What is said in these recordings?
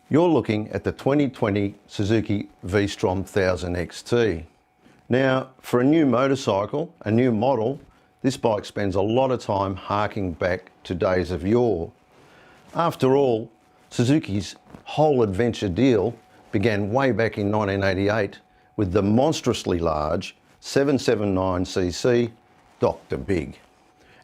You're looking at the 2020 Suzuki V-Strom 1000 XT. Now, for a new motorcycle, a new model, this bike spends a lot of time harking back to days of yore. After all, Suzuki's whole adventure deal began way back in 1988 with the monstrously large 779cc Dr. Big.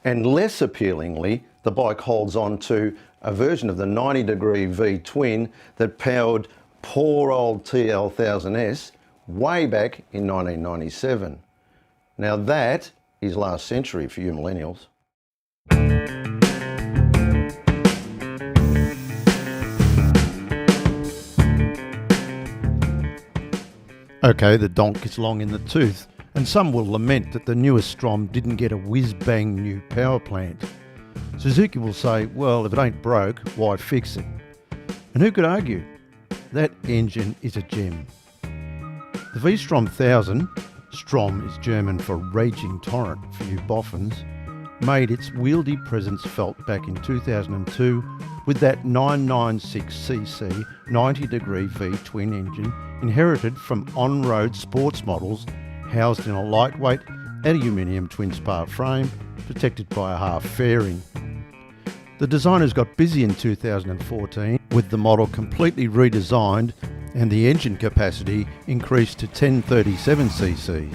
And less appealingly, the bike holds on to a version of the 90-degree V-twin that powered poor old TL1000S way back in 1997. Now that is last century for you millennials. Okay, the donk is long in the tooth, and some will lament that the newest Strom didn't get a whiz-bang new power plant. Suzuki will say, well, if it ain't broke, why fix it? And who could argue? That engine is a gem. The V-Strom 1000, Strom is German for raging torrent for you boffins, made its wieldy presence felt back in 2002 with that 996cc 90-degree V-twin engine inherited from on-road sports models housed in a lightweight aluminium twin-spar frame protected by a half fairing. The designers got busy in 2014 with the model completely redesigned and the engine capacity increased to 1037cc's.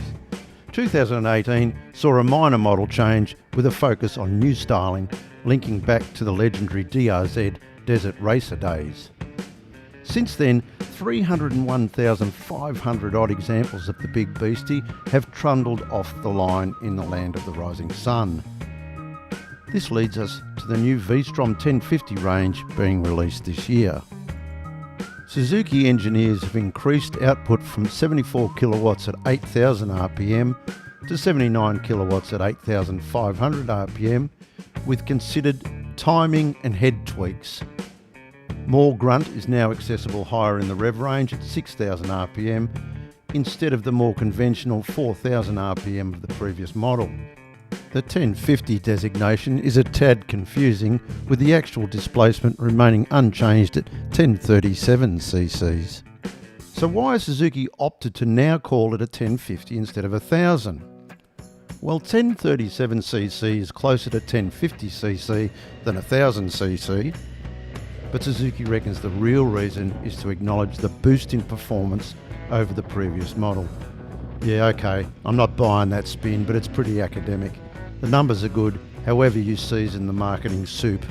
2018 saw a minor model change with a focus on new styling, linking back to the legendary DRZ Desert Racer days. Since then, 301,500 odd examples of the big beastie have trundled off the line in the land of the rising sun. This leads us to the new V-Strom 1050 range being released this year. Suzuki engineers have increased output from 74 kilowatts at 8,000 RPM to 79 kilowatts at 8,500 RPM with considered timing and head tweaks. More grunt is now accessible higher in the rev range at 6,000 RPM instead of the more conventional 4,000 RPM of the previous model. The 1050 designation is a tad confusing, with the actual displacement remaining unchanged at 1037cc's. So why has Suzuki opted to now call it a 1050 instead of 1000? Well, 1037cc is closer to 1050cc than 1000cc, but Suzuki reckons the real reason is to acknowledge the boost in performance over the previous model. Yeah, okay, I'm not buying that spin, but it's pretty academic. The numbers are good, however you season the marketing soup.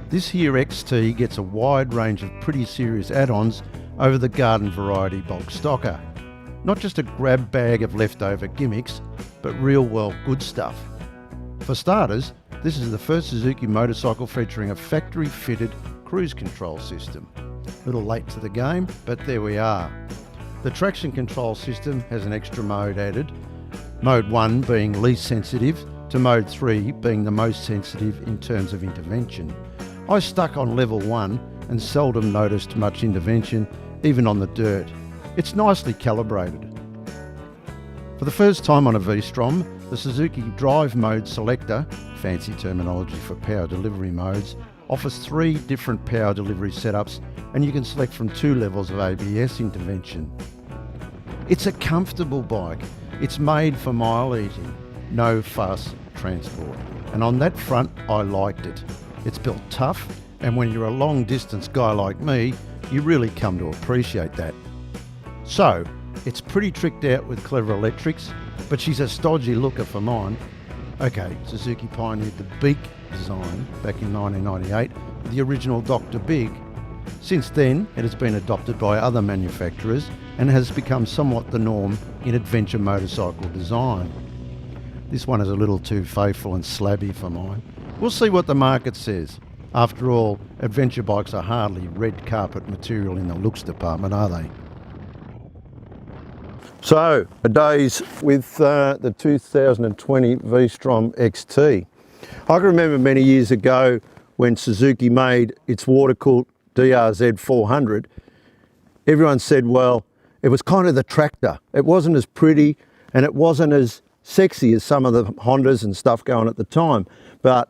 This here XT gets a wide range of pretty serious add-ons over the garden variety bulk stocker. Not just a grab bag of leftover gimmicks, but real world good stuff. For starters, this is the first Suzuki motorcycle featuring a factory fitted cruise control system. A little late to the game, but there we are. The traction control system has an extra mode added, Mode 1 being least sensitive to Mode 3 being the most sensitive in terms of intervention. I stuck on level 1 and seldom noticed much intervention, even on the dirt. It's nicely calibrated. For the first time on a V-Strom, the Suzuki Drive Mode Selector, fancy terminology for power delivery modes, offers 3 different power delivery setups and you can select from 2 levels of ABS intervention. It's a comfortable bike. It's made for mile eating, no fuss transport. And on that front, I liked it. It's built tough, and when you're a long distance guy like me, you really come to appreciate that. So, it's pretty tricked out with clever electrics, but she's a stodgy looker for mine. Okay, Suzuki pioneered the Beak design back in 1998 with the original Dr. Big. Since then, it has been adopted by other manufacturers and has become somewhat the norm in adventure motorcycle design. This one is a little too faithful and slabby for mine. We'll see what the market says. After all, adventure bikes are hardly red carpet material in the looks department, are they? So, a days with the 2020 V-Strom XT. I can remember many years ago when Suzuki made its water-cooled DRZ 400, everyone said, well, it was kind of the tractor. It wasn't as pretty and it wasn't as sexy as some of the Hondas and stuff going at the time, but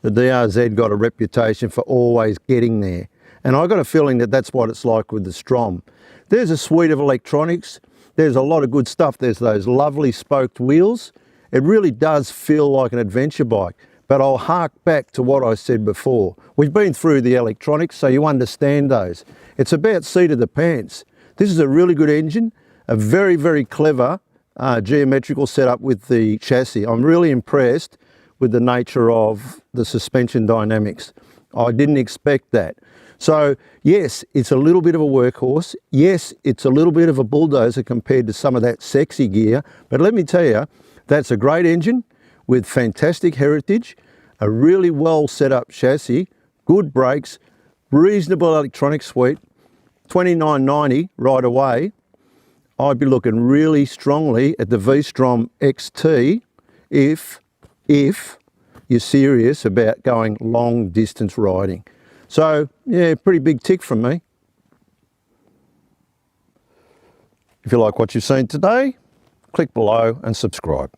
the DRZ got a reputation for always getting there. And I got a feeling that that's what it's like with the Strom. There's a suite of electronics. There's a lot of good stuff. There's those lovely spoked wheels. It really does feel like an adventure bike. But I'll hark back to what I said before. We've been through the electronics, so you understand those. It's about seat of the pants. This is a really good engine, a very, very clever geometrical setup with the chassis. I'm really impressed with the nature of the suspension dynamics. I didn't expect that. So yes, it's a little bit of a workhorse. Yes, it's a little bit of a bulldozer compared to some of that sexy gear. But let me tell you, that's a great engine with fantastic heritage, a really well set up chassis, good brakes, reasonable electronic suite, $29.90 right away. I'd be looking really strongly at the V-Strom XT if you're serious about going long distance riding. So yeah, pretty big tick from me. If you like what you've seen today, click below and subscribe.